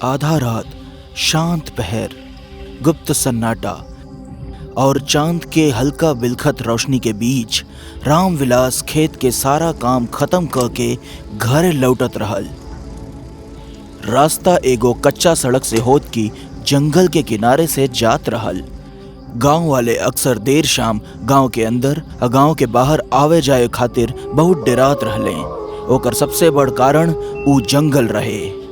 आधा रात, शांत पहर, गुप्त सन्नाटा और चांद के हल्का बिलखत रोशनी के बीच रामविलास खेत के सारा काम खत्म करके घर लौटत रहल। रास्ता एगो कच्चा सड़क से होत की जंगल के किनारे से जात रहल। गांव वाले अक्सर देर शाम गांव के अंदर और गांव के बाहर आवे जाए खातिर बहुत डरात रहले। ओकर सबसे बड़ कारण ऊ जंगल रहे।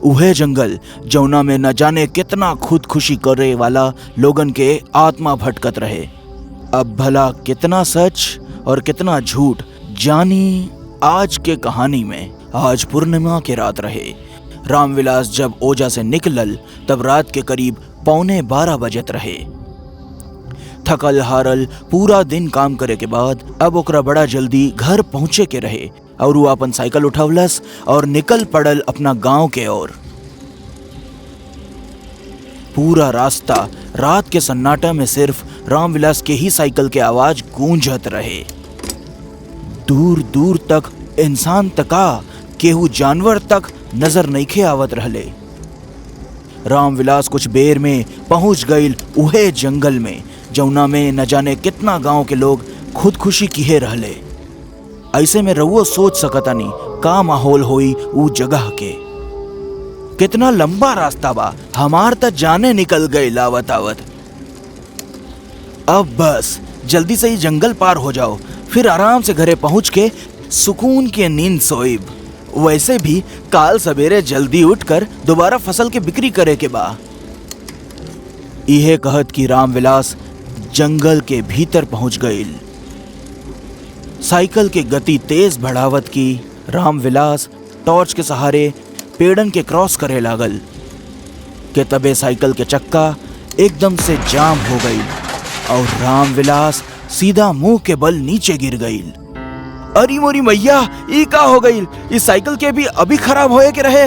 उहे जंगल जौना में न जाने कितना खुदकुशी करे वाला लोगन के आत्मा भटकत रहे। अब भला कितना सच और कितना झूठ जानी आज के कहानी में। आज पूर्णिमा के रात रहे। रामविलास जब ओजा से निकलल तब रात के करीब 11:15 बजत रहे। थकल हारल पूरा दिन काम करे के बाद अब ओकरा बड़ा जल्दी घर पहुंचे के रहे और वो अपन साइकिल उठवलस और निकल पड़ल अपना गांव के ओर। पूरा रास्ता रात के सन्नाटा में सिर्फ रामविलास के ही साइकिल के आवाज गूंजत रहे। दूर दूर तक इंसान तका केहू जानवर तक नजर नइखे आवत रहले। रामविलास कुछ बेर में पहुंच गईल उहे जंगल में जौना में न जाने कितना गांव के लोग खुदकुशी किए रहले। ऐसे में रउआ सोच सकतानी का माहौल होई ऊ जगह के। कितना लंबा रास्ता बा, हमार त जाने निकल गए लावत आवत। अब बस जल्दी से ही जंगल पार हो जाओ, फिर आराम से घरे पहुंच के सुकून के नींद सोइब। वैसे भी काल सवेरे जल्दी उठकर दोबारा फसल के बिक्री करे के बा। इहे कहत कि रामविलास जंगल के भीतर पहुंच गईल। साइकिल के गति तेज बढ़ावत की रामविलास टॉर्च के सहारे पेड़न के क्रॉस करे लागल के तबे साइकिल के चक्का एकदम से जाम हो गई और रामविलास सीधा मुंह के बल नीचे गिर गईल। अरे मोरी मैया, ई का हो गईल? इस साइकिल के भी अभी खराब होए के रहे।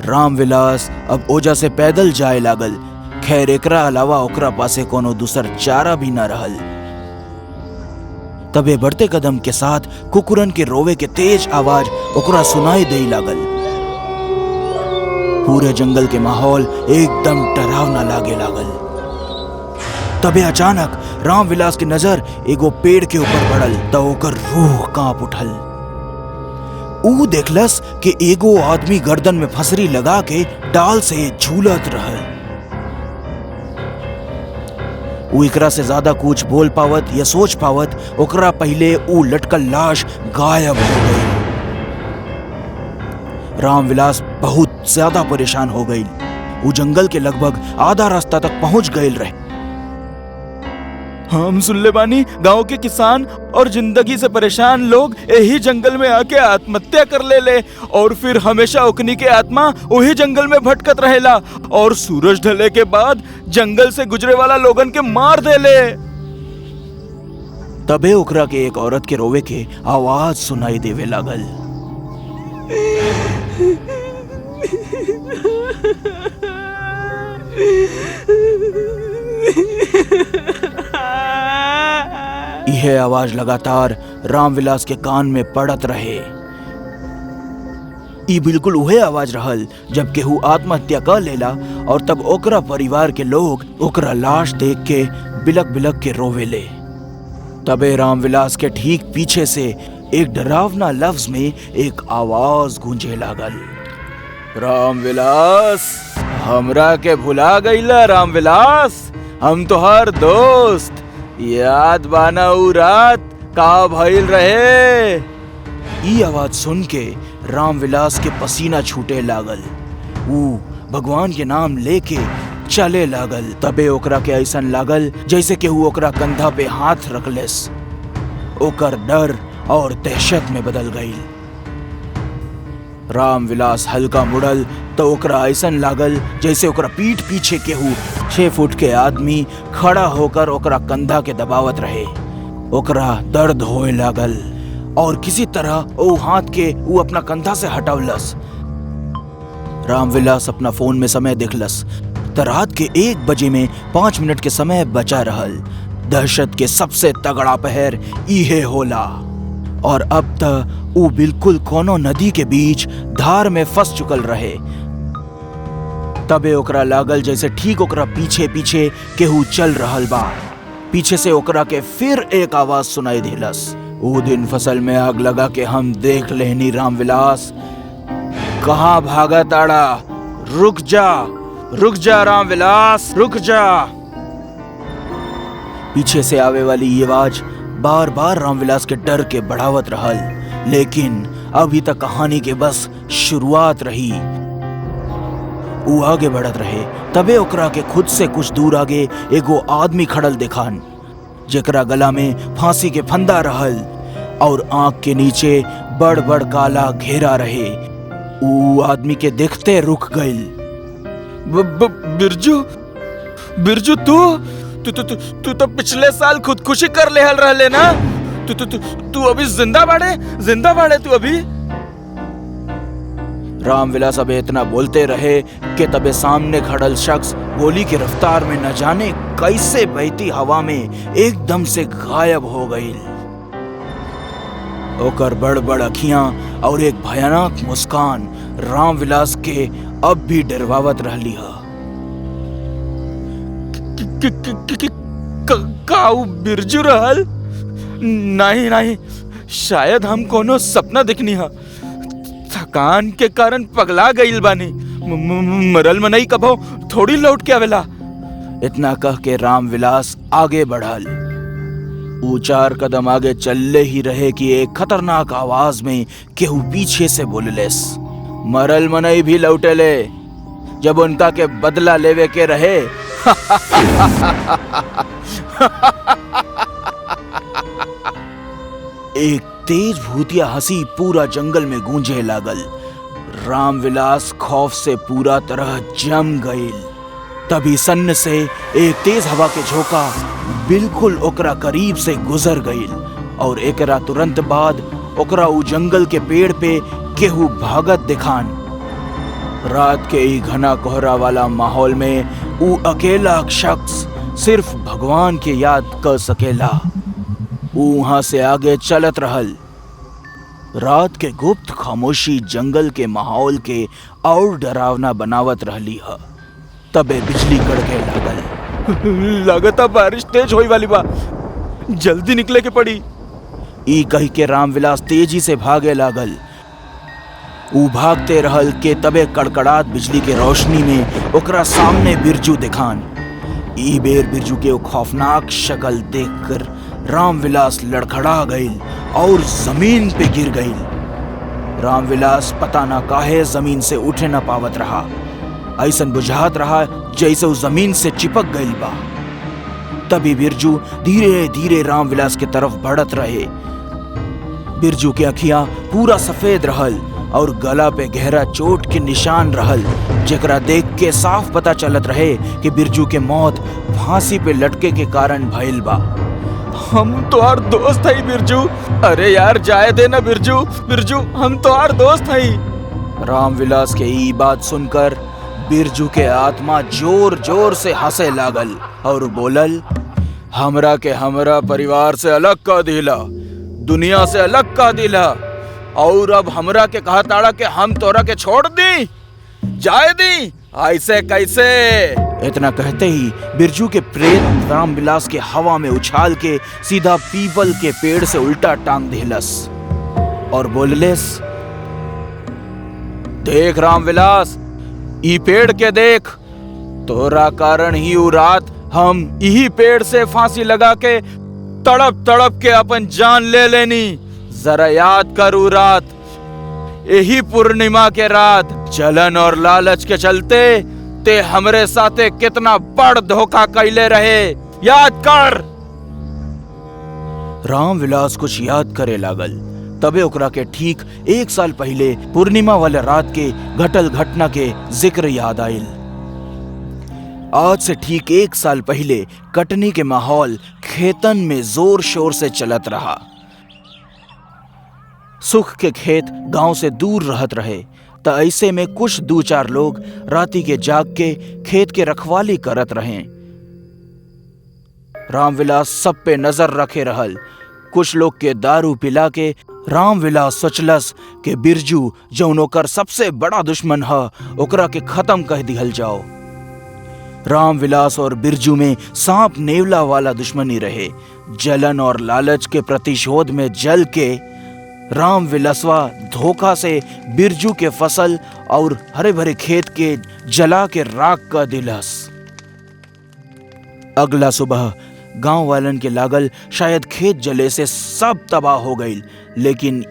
रामविलास अब ओजा से पैदल जाए लागल। खैर एकरा अलावा ओकरा पासे कोनो दूसर चारा भी न रहल। तबे बढ़ते कदम के साथ कुकुरन के रोवे के तेज आवाज ओकरा सुनाई दे लागल। पूरे जंगल के माहौल एकदम डरावना लागे लागल। तबे अचानक रामविलास की नजर एगो पेड़ के ऊपर पड़ल त ओकर रूह कांप उठल। ऊ देखलस कि एगो आदमी गर्दन में फसरी लगा के डाल से झूलत रहल। ऊ एकरा से ज्यादा कुछ बोल पावत या सोच पावत ओकरा पहले ऊ लटकल लाश गायब हो गई। रामविलास बहुत ज्यादा परेशान हो गई। ऊ जंगल के लगभग आधा रास्ता तक पहुंच गए रहे। हम सुनले बानी गांव के किसान और जिंदगी से परेशान लोग यही जंगल में आके आत्महत्या कर ले और फिर हमेशा ओकनी के आत्मा वही जंगल में भटकत रहेला और सूरज ढले के बाद जंगल से गुजरे वाला लोगन के मार देले। तबे ओकरा के एक औरत के रोवे के आवाज सुनाई देवे लागल। यह आवाज लगातार रामविलास के कान में पड़त रहे। ई बिल्कुल वही आवाज रहल जब केहू आत्महत्या कर लेला और तब ओकरा परिवार के लोग ओकरा लाश देख के बिलक बिलक के रोवेले। तबे रामविलास के ठीक पीछे से एक डरावना लफ्ज में एक आवाज गूंजे लागल। रामविलास, हमरा के भुला गईला रामविलास, हम तोहार दोस्त। याद बाना ऊ रात का भइल रहे? ई आवाज सुन के रामविलास के पसीना छूटे लागल। ऊ भगवान के नाम लेके चले लागल। तबे ओकरा के ऐसन लागल जैसे कि ऊ ओकरा कंधा पे हाथ रखलेस। ओकर डर और दहशत में बदल गई। रामविलास हल्का मुड़ल तो ओकरा ऐसन लागल जैसे ओकरा पीठ पीछे केहू 6 फुट के आदमी खड़ा होकर ओकरा कंधा के दबावत रहे। ओकरा दर्द होए लागल और किसी तरह ओ हाथ के ऊ अपना कंधा से हटवलस। रामविलास अपना फोन में समय देखलस तो रात के 1 बजे में 5 मिनट के समय बचा रहल। दहशत के सबसे तगड़ा पहर इहे होला और अब तक ऊ बिल्कुल कोनो नदी के बीच धार में फंस चुकल रहे। तबे ओकरा लागल जैसे ठीक ओकरा पीछे पीछे केहू चल रहल बा। पीछे से ओकरा के फिर एक आवाज सुनाई देलस। ऊ दिन फसल में आग लगा के हम देख लेनी रामविलास। कहाँ भागा ताड़ा? रुक जा रामविलास, रुक जा। पीछे से आवे वाली ये आवाज बार बार रामविलास के डर के बढ़ावत रहल, लेकिन अभी तक कहानी के बस शुरुआत रही। वो आगे बढ़त रहे। तबे ओकरा के खुद से कुछ दूर आगे एगो आदमी खड़ल दिखान, जेकरा गला में फांसी के फंदा रहल और आंख के नीचे बड़ बड़ काला घेरा रहे। वो आदमी के देखते रुक गइल। बिरजू तू तो पिछले साल खुदकुशी कर लेहल रहले ना। तू अभी जिंदा बाड़े तू अभी। रामविलास अब इतना बोलते रहे कि तबे सामने खड़ल शख्स गोली की रफ्तार में न जाने कैसे बहती हवा में एकदम से गायब हो गई। ओकर बड़ बड़ अखियां और एक भयानक मुस्कान रामविलास के अब भी डरवावत रहली है। काऊ बिरजू रहल? नहीं, शायद हम कोनो सपना देखनी है। थकान के कारण पगला गईल बानी। मरल मनई कभो थोड़ी लौट के आवेला। इतना कह के रामविलास आगे बढ़ल। वो 4 कदम आगे चलले ही रहे कि एक खतरनाक आवाज में केहू पीछे से बोललेस। मरल मनई भी लौटेले जब उनका के बदला लेवे के रहे। एक तेज भूतिया हंसी पूरा जंगल में गूंजे लागल। रामविलास खौफ से पूरा तरह जम गईल। तभी सन्न से एक तेज हवा के झोंका बिल्कुल ओकरा करीब से गुजर गईल और एकरा तुरंत बाद ओकरा उ जंगल के पेड़ पे केहू भागत दिखान। रात के ही घना कोहरा वाला माहौल में उ अकेला शख्स सिर्फ भगवान के याद कर सकेला। वहां से आगे चलत रहल। रात के गुप्त खामोशी जंगल के माहौल के और डरावना बनावत रहली है। तबे बिजली कड़के लागल। लगता बारिश तेज होई वाली बा, जल्दी निकले के पड़ी। ई कही के रामविलास तेजी से भागे लागल। ऊ भागते रहल के तबे कड़कड़ात बिजली के रोशनी में ओकरा सामने बिरजू दिखान। ई बेर बिरजू के खौफनाक शक्ल देखकर रामविलास लड़खड़ा गईल और जमीन पे गिर गईल। रामविलास पता ना काहे जमीन से उठे न पावत रहा। ऐसन बुझात रहा जैसे उस जमीन से चिपक गईल बा। तभी बिरजू धीरे धीरे रामविलास के तरफ बढ़त रहे। बिरजू के अखियां पूरा सफेद रहल और गला पे गहरा चोट के निशान रहल, जेकरा देख के साफ पता चलत रहे कि बिरजू के मौत फांसी पे लटके के कारण भइल बा। हम तोहार दोस्त हई बिरजू। अरे यार जाए दे ना बिरजू, हम तोहार दोस्त हई। रामविलास के ई बात सुनकर बिरजू के आत्मा जोर जोर से हंसे लागल और बोलल, हमरा परिवार से अलग कर दिला, दुनिया से अलग कर दिला, और अब हमरा के कहा ताड़ा के हम तोरा के छोड़ दी, जाए दी, ऐसे कैसे? इतना कहते ही बिरजू के प्रेत रामविलास के हवा में उछाल के सीधा पीपल के पेड़ से उल्टा टांग दिलस और बोललेस, देख रामविलास, ई पेड़ के देख, तोरा कारण ही उ रात हम यही पेड़ से फांसी लगा के तड़प तड़प के अपन जान ले लेनी। जरा याद कर उ रात, यही पूर्णिमा के रात, जलन और लालच के चलते ते हमरे साथे कितना बड़ धोखा कैले रहे, याद कर। रामविलास कुछ याद करे लागल। तबे ओकरा के ठीक 1 साल पहले पूर्णिमा वाले रात के घटल घटना के जिक्र याद आयल। आज से ठीक 1 साल पहले कटनी के माहौल खेतन में जोर शोर से चलत रहा। सुख के खेत गांव से दूर रहत रहे, त ऐसे में कुछ 2-4 लोग राती के जाग के खेत के रखवाली करत रहे। रामविलास सब पे नजर रखे रहल। कुछ लोग के दारू पिला के रामविलास सोचलस कि बिरजू जौन ओकर सबसे बड़ा दुश्मन ह ओकरा के खत्म कह दिहल जाओ। रामविलास और बिरजू में सांप नेवला वाला दुश्मनी रहे। जलन और लालच के प्रतिशोध में जल के रामविलासवा धोखा से बिरजू के फसल और हरे भरे खेत के जला के राख कर दिलस। अगला सुबह गांव वालन के लागल शायद खेत जले से सब तबाह हो गई, लेकिन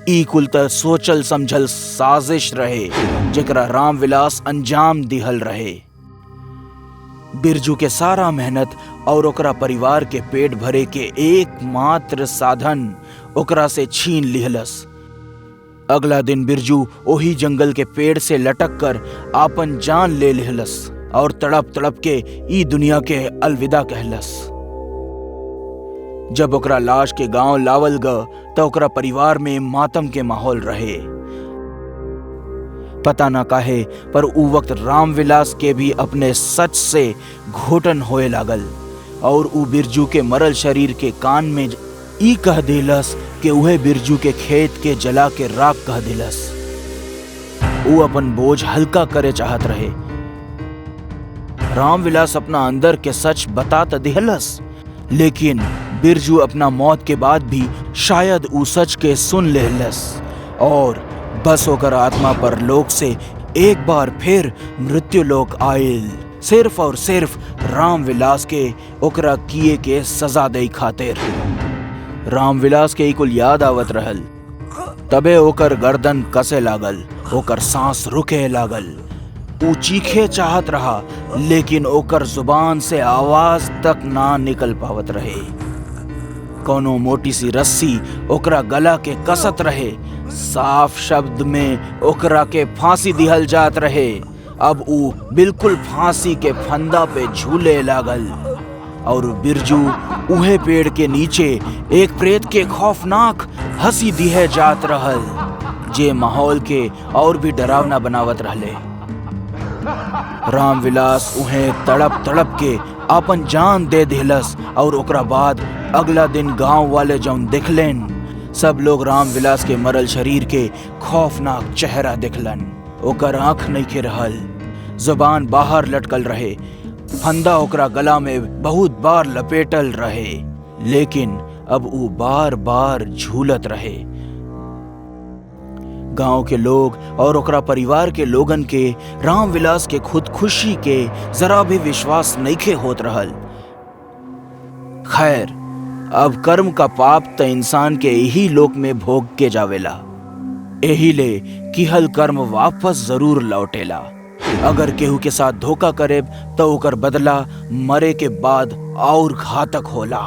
ई कुल त सोचल समझल साजिश रहे जेकरा रामविलास अंजाम दिहल रहे। बिरजू के सारा मेहनत और ओकरा परिवार के पेट भरे के एकमात्र साधन ओकरा से छीन लिहलस। अगला दिन बिरजू ओही जंगल के पेड़ से लटक कर आपन जान ले लिहलस और तड़प तड़प के ई दुनिया के अलविदा कहलस। जब ओकरा लाश के गांव लावल ग तो ओकरा परिवार में मातम के माहौल रहे। पता ना काहे पर उ वक्त रामविलास के भी अपने सच से घोटन होए लागल और उ बिरजू के मरल शरीर के कान में ई कह दिलस कि उहे बिरजू के खेत के जला के राख कह दिलस। उ अपन बोझ हल्का करे चाहत रहे। रामविलास अपना अंदर के सच बता त दिहलस, लेकिन बिरजू अपना मौत के बाद भी शायद उ सच के सुन लेलस और बस होकर आत्मा पर लोक से एक बार फिर मृत्यु लोक आयल, सिर्फ और सिर्फ रामविलास के ओकरा किए के सजा दे खातिर। रामविलास के कुल याद आवत रहल। तबे ओकर गर्दन कसे लागल, ओकर सांस रुके लागल। ऊ चीखे चाहत रहा, लेकिन ओकर जुबान से आवाज तक ना निकल पावत रहे। कोनो मोटी सी रस्सी ओकरा गला के कसत रहे। साफ शब्द में ओकरा के फांसी दिहल जात रहे। अब ऊ बिल्कुल फांसी के फंदा पे झूले लागल और बिरजू उहे पेड़ के नीचे एक प्रेत के खौफनाक हंसी दिहे जात रहल, जे माहौल के और भी डरावना बनावत रहले। रामविलास उहे तड़प तड़प के अपन जान दे दिलस और ओकरा बाद अगला दिन गांव वाले जौन देखलेन, सब लोग रामविलास के मरल शरीर के खौफनाक चेहरा देखलन। ओकर आंख नइखे रहल, जुबान बाहर लटकल रहे, फंदा ओकरा गला में बहुत बार लपेटल रहे, लेकिन अब ऊ बार बार झूलत रहे। गांव के लोग और ओकरा परिवार के लोगन के रामविलास के खुदकुशी के जरा भी विश्वास नइखे होत रहल। खैर, अब कर्म का पाप त इंसान के यही लोक में भोग के जावेला, एही ले किहल कर्म वापस जरूर लौटेला। अगर केहू के साथ धोखा करे तो ओकर बदला मरे के बाद और घातक होला।